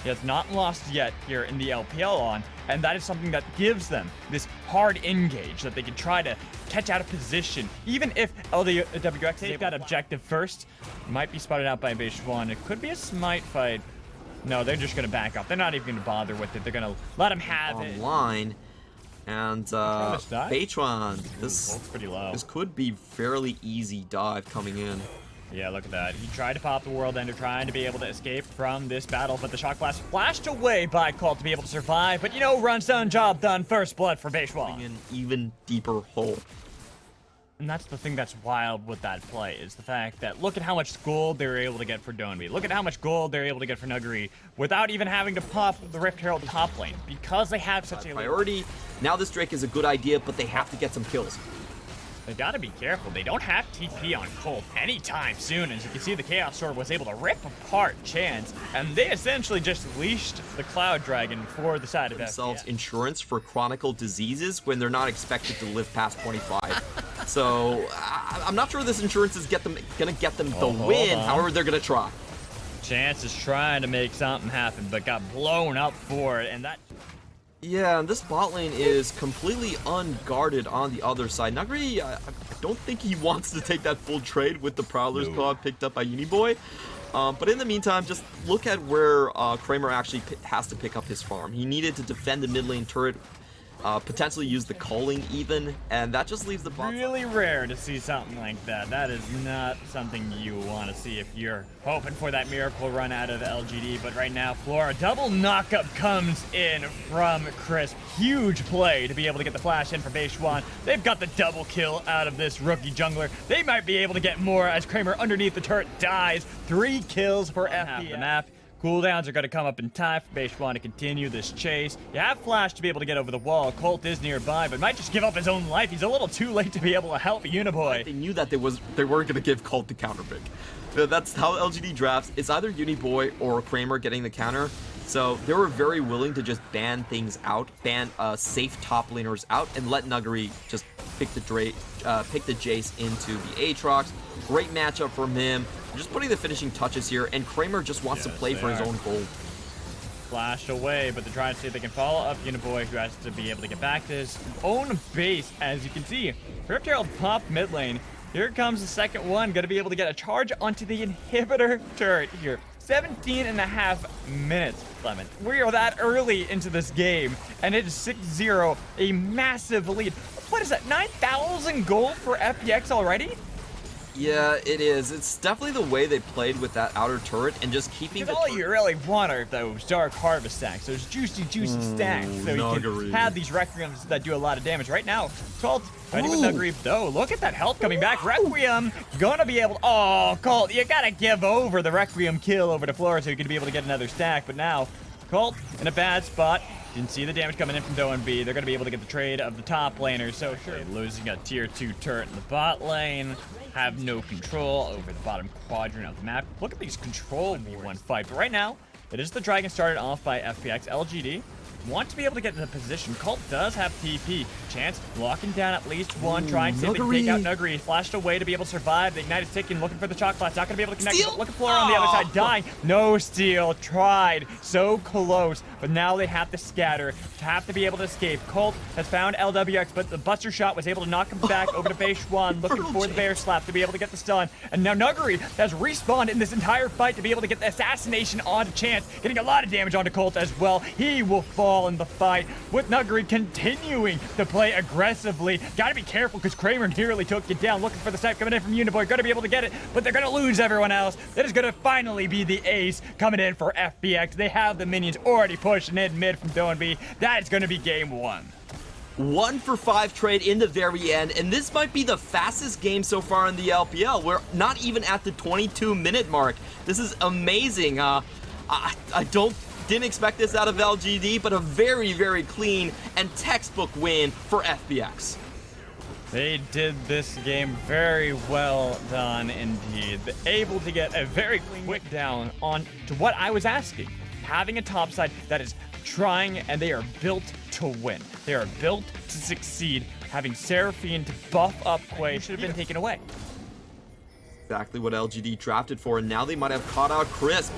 He has not lost yet here in the LPL on, and that is something that gives them this hard engage that they can try to catch out of position. Even if LWX take that objective first, might be spotted out by Beishuan. It could be a smite fight. No, they're just going to back up. They're not even going to bother with it. They're going to let him have it. Online. And Beishuan, this could be fairly easy dive coming in. Yeah, look at that. He tried to pop the World Ender, trying to be able to escape from this battle, but the Shock Blast flashed away by Colt to be able to survive. But you know, runs done, job done. First blood for Beishuan. An even deeper hole. And that's the thing that's wild with that play, is the fact that look at how much gold they were able to get for Donby. Look at how much gold they're able to get for Nuguri without even having to pop the Rift Herald top lane, because they have such a priority. Now this Drake is a good idea, but they have to get some kills. They gotta be careful. They don't have TP on Colt anytime soon. As you can see, the Chaos Sword was able to rip apart Chance, and they essentially just leashed the Cloud Dragon for the side of themselves FPX. Insurance for chronicle diseases when they're not expected to live past 25. So I'm not sure this insurance is gonna get them the win. However, they're gonna try. Chance is trying to make something happen, but got blown up for it, and that. Yeah, and this bot lane is completely unguarded on the other side. Nuguri, I don't think he wants to take that full trade with the Prowler's Claw picked up by Uniboy. But in the meantime, just look at where Kramer actually has to pick up his farm. He needed to defend the mid lane turret, potentially use the culling even, and that just leaves the bot. Really rare to see something like that. That is not something you want to see if you're hoping for that miracle run out of LGD. But right now, Flora, double knockup comes in from Crisp. Huge play to be able to get the flash in for Beishuan. They've got the double kill out of this rookie jungler. They might be able to get more as Kramer underneath the turret dies. 3 kills for FPX. The map. Cooldowns are going to come up in time for Beishuan to continue this chase. You have Flash to be able to get over the wall. Colt is nearby, but might just give up his own life. He's a little too late to be able to help Uniboy. They knew that they weren't going to give Colt the counter pick. That's how LGD drafts. It's either Uniboy or Kramer getting the counter. So they were very willing to just ban things out, ban safe top laners out, and let Nuguri just pick the Jace into the Aatrox. Great matchup from him. Just putting the finishing touches here, and Kramer just wants to play for his own goal. Flashed away, but they're trying to see if they can follow up Uniboy, who has to be able to get back to his own base. As you can see, Rift Herald popped mid lane. Here comes the second one, going to be able to get a charge onto the inhibitor turret here. 17.5 minutes, Clement. We are that early into this game, and it is 6-0, a massive lead. What is that, 9,000 gold for FPX already? Yeah, it is. It's definitely the way they played with that outer turret and just keeping the all you really want are those Dark Harvest stacks, those juicy stacks, so you can have these Requiems that do a lot of damage. Right now, Colt fighting with Nuguri, though. Look at that health coming back. Requiem gonna be able to... Oh, Colt, you gotta give over the Requiem kill over to Flora so you can be able to get another stack, but now Colt in a bad spot. Didn't see the damage coming in from Donby. They're going to be able to get the trade of the top laner. So sure, losing a tier 2 turret in the bot lane. Have no control over the bottom quadrant of the map. Look at these control V1 fight. But right now, it is the Dragon started off by FPX. LGD want to be able to get into position. Colt does have TP. Chance locking down at least one, trying to see if they can take out Nuguri. Flashed away to be able to survive. The Ignite is ticking, looking for the Shock Blast. Not going to be able to connect. But look at Flora on the other side, dying. No steal. Tried. So close. But now they have to scatter. Have to be able to escape. Colt has found LWX, but the Buster Shot was able to knock him back over to Beishuan, looking for the Bear Slap to be able to get the stun. And now Nuguri has respawned in this entire fight to be able to get the assassination onto Chance, getting a lot of damage onto Colt as well. He will fall in the fight, with Nuguri continuing to play aggressively. Gotta be careful because Kramer nearly took it down. Looking for the snipe coming in from Uniboy. Gonna be able to get it, but they're gonna lose everyone else. That is gonna finally be the ace coming in for FPX. They have the minions already pushing in mid from Donby. That is gonna be game 1. 1 for 5 trade in the very end, and this might be the fastest game so far in the LPL. We're not even at the 22-minute mark. This is amazing. I didn't expect this out of LGD, but a very, very clean and textbook win for FPX. They did this game very well done indeed. Able to get a very clean quick down on to what I was asking. Having a topside that is trying, and they are built to win. They are built to succeed. Having Seraphine to buff up Quay should have been taken away. Exactly what LGD drafted for, and now they might have caught out Crisp.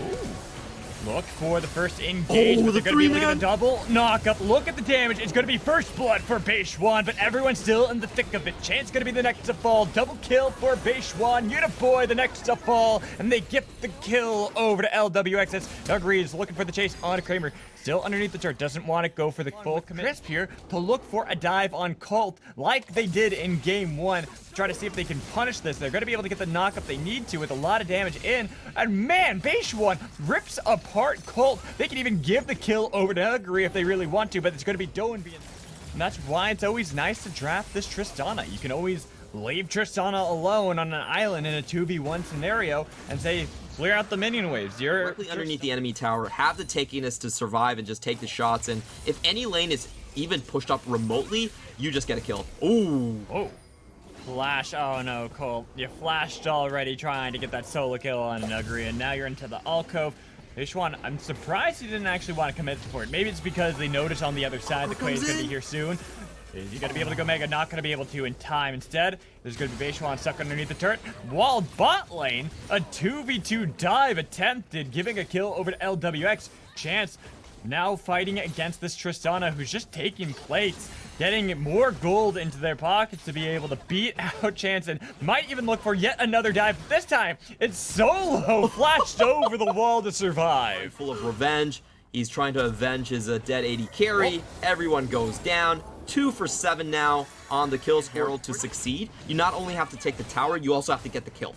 Look for the first engagement. Oh, They're going to be able to get a double knock-up. Look at the damage. It's going to be first blood for Beishwan, but everyone's still in the thick of it. Chance going to be the next to fall. Double kill for Beishwan. Uniboy the next to fall, and they gift the kill over to LWX. As Nuguri is looking for the chase on Kramer. Still underneath the turret. Doesn't want to go for the full commit. Crisp here to look for a dive on Colt like they did in game 1. Try to see if they can punish this. They're going to be able to get the knock-up they need to with a lot of damage in. And man, Beishwan rips apart Colt. They can even give the kill over to Nuguri if they really want to, but it's going to be Doenby. And that's why it's always nice to draft this Tristana. You can always leave Tristana alone on an island in a 2v1 scenario and say, clear out the minion waves. You're directly underneath the enemy tower, have the takiness to survive and just take the shots, and if any lane is even pushed up remotely, you just get a kill. Ooh. Oh. Flash. Oh no, Cole. You flashed already trying to get that solo kill on Nuguri, and now you're into the alcove. Beishwan, I'm surprised he didn't actually want to commit for it. Maybe it's because they noticed on the other side the Quay is going to be here soon. Is he going to be able to go Mega? Not going to be able to in time. Instead, there's going to be Beishwan stuck underneath the turret. While bot lane, a 2v2 dive attempted, giving a kill over to LWX. Chance now fighting against this Tristana, who's just taking plates, getting more gold into their pockets to be able to beat out Chance, and might even look for yet another dive. This time, it's Solo flashed over the wall to survive. Full of revenge. He's trying to avenge his dead AD carry. Everyone goes down. 2 for 7 now on the kills. Herald to succeed. You not only have to take the tower, you also have to get the kill.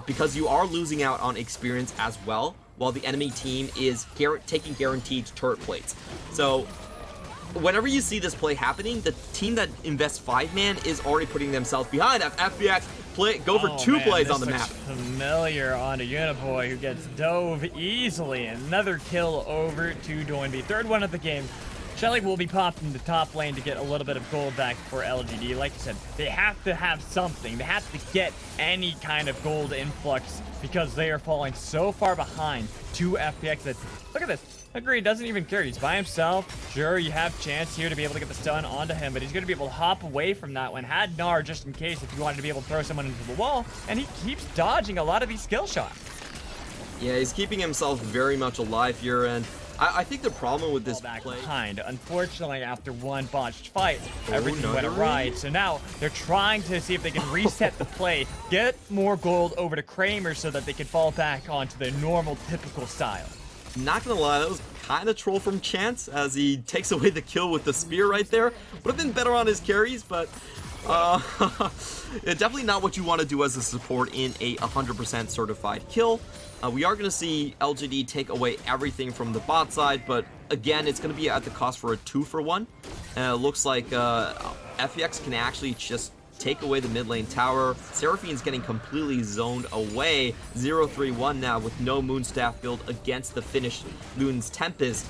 Because you are losing out on experience as well, while the enemy team is taking guaranteed turret plates. So whenever you see this play happening, the team that invests 5-man is already putting themselves behind. FPX go for 2 plays on the map. Familiar onto Uniboy, who gets dove easily. Another kill over to Doenby. Third one of the game. Shelly will be popped in the top lane to get a little bit of gold back for LGD. Like you said, they have to have something. They have to get any kind of gold influx because they are falling so far behind to FPX that, look at this. Agree, doesn't even care. He's by himself. Sure, you have Chance here to be able to get the stun onto him, but he's going to be able to hop away from that one. Had Gnar just in case if you wanted to be able to throw someone into the wall, and he keeps dodging a lot of these skill shots. Yeah, he's keeping himself very much alive here, and I think the problem with this play behind. Unfortunately, after one botched fight, everything went awry. So now they're trying to see if they can reset the play, get more gold over to Kramer so that they can fall back onto their normal, typical style. Not gonna lie, that was kind of troll from Chance as he takes away the kill with the spear right there. Would have been better on his carries, but definitely not what you want to do as a support in a 100% certified kill. We are going to see LGD take away everything from the bot side, but again, it's going to be at the cost for a 2-for-1. And it looks like FPX can actually just take away the mid lane tower. Seraphine's getting completely zoned away. 0-3-1 now with no Moonstaff build against the Finnish Loon's Tempest.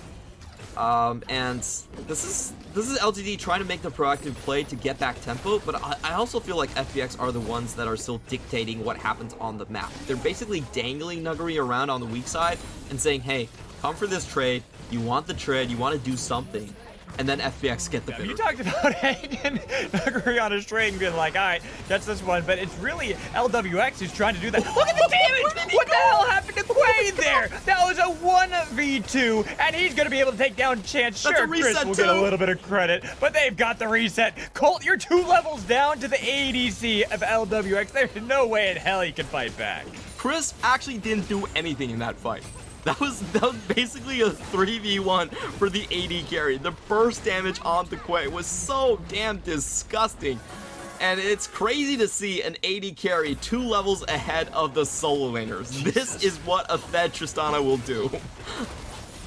And this is LGD trying to make the proactive play to get back tempo, but I also feel like FPX are the ones that are still dictating what happens on the map. They're basically dangling Nuguri around on the weak side and saying, hey, come for this trade, you want the trade, you want to do something, and then FPX get the bidder. You talked about hanging Nuguri on his string, being like, all right, that's this one, but it's really LWX who's trying to do that. Look at the damage! What the hell happened to Quay there? That was a 1v2, and he's going to be able to take down Chance. Sure, Chris will get a little bit of credit, but they've got the reset. Colt, you're 2 levels down to the ADC of LWX. There's no way in hell he can fight back. Chris actually didn't do anything in that fight. That was basically a 3v1 for the AD carry. The burst damage on the Quay was so damn disgusting. And it's crazy to see an AD carry 2 levels ahead of the solo laners. Jesus. This is what a fed Tristana will do.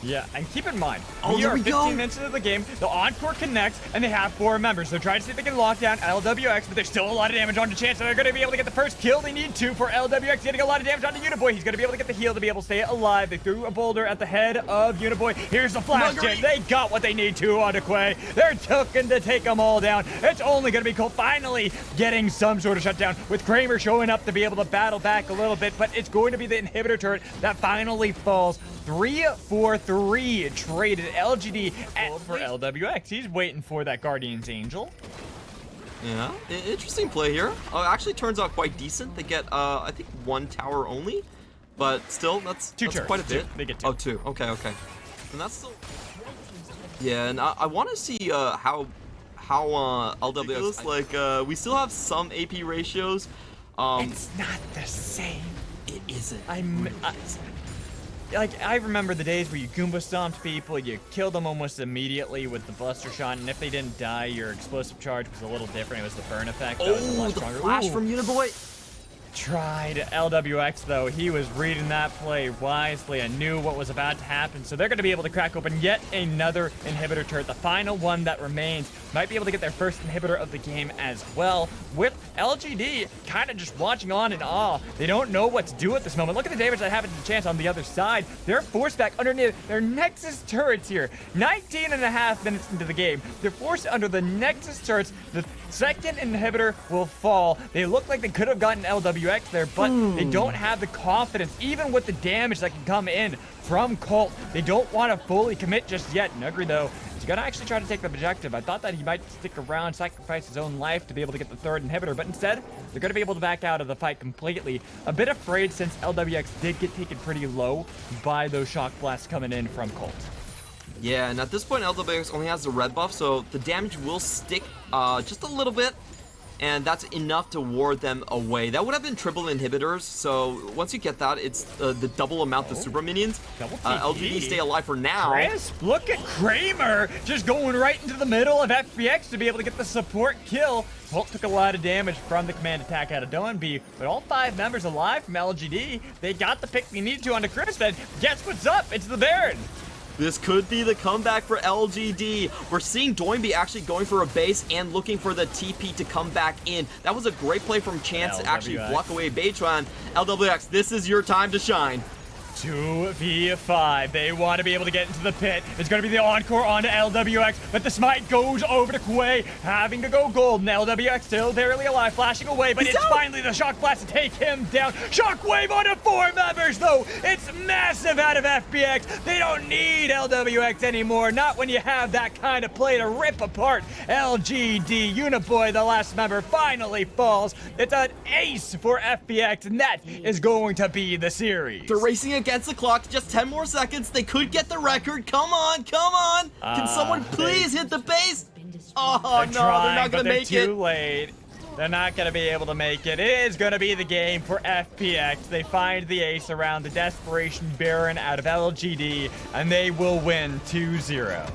Yeah, and keep in mind, we are 15 minutes into the game, the Encore connects, and they have 4 members. They're trying to see if they can lock down LWX, but there's still a lot of damage onto Chance, and they're going to be able to get the first kill they need to for LWX, getting a lot of damage onto Uniboy. He's going to be able to get the heal to be able to stay alive. They threw a boulder at the head of Uniboy. Here's the flash gen. They got what they need to onto Quay. They're looking to take them all down. It's only going to be Cole finally getting some sort of shutdown, with Kramer showing up to be able to battle back a little bit, but it's going to be the inhibitor turret that finally falls. 3-4-3 traded LGD for LWX. He's waiting for that Guardian's Angel. Yeah, interesting play here. Actually turns out quite decent. They get, I think, 1 tower only. but still, that's quite a bit. They get 2. Oh, 2. Okay. And that's still... Yeah, and I want to see how LWX, like, we still have some AP ratios. It's not the same. It isn't. I remember the days where you Goomba stomped people, you killed them almost immediately with the Buster Shot, and if they didn't die, your explosive charge was a little different. It was the burn effect. That was a lot the stronger. flash from Uniboy. Tried. LWX, though, he was reading that play wisely and knew what was about to happen, so they're going to be able to crack open yet another inhibitor turret. The final one that remains might be able to get their first inhibitor of the game as well, with LGD kind of just watching on in awe. They don't know what to do at this moment. Look at the damage that happened to Chance on the other side. They're forced back underneath their Nexus turrets here. 19.5 minutes into the game. They're forced under the Nexus turrets. The second inhibitor will fall. They look like they could have gotten LWX there, but they don't have the confidence, even with the damage that can come in from Colt. They don't want to fully commit just yet. Nugri, though, is going to actually try to take the objective. I thought that he might stick around, sacrifice his own life to be able to get the third inhibitor, but instead, they're going to be able to back out of the fight completely. A bit afraid since LWX did get taken pretty low by those shock blasts coming in from Colt. Yeah, and at this point, LWX only has the red buff, so the damage will stick just a little bit, and that's enough to ward them away. That would have been triple inhibitors, so once you get that, it's the double amount of super minions. LGD stay alive for now. Crisp, look at Kramer just going right into the middle of FPX to be able to get the support kill. Colt took a lot of damage from the command attack out of Doanby, but all 5 members alive from LGD, they got the pick they needed to onto Crisp, and guess what's up? It's the Baron. This could be the comeback for LGD. We're seeing Doinby actually going for a base and looking for the TP to come back in. That was a great play from Chance to actually block away Beitron. LWX, this is your time to shine. 2v5. They want to be able to get into the pit. It's going to be the encore onto LWX, but the smite goes over to Quay, having to go golden. LWX still barely alive, flashing away, but it's finally the shock blast to take him down. Shockwave onto 4 members, though. It's massive out of FPX. They don't need LWX anymore, not when you have that kind of play to rip apart LGD. Uniboy, the last member, finally falls. It's an ace for FPX, and that is going to be the series. They're racing against the clock, just 10 more seconds. They could get the record. Come on. Can someone please hit the base? Oh, no, they're not going to make it. Too late. They're not going to be able to make it. It is going to be the game for FPX. They find the ace around the Desperation Baron out of LGD, and they will win 2-0.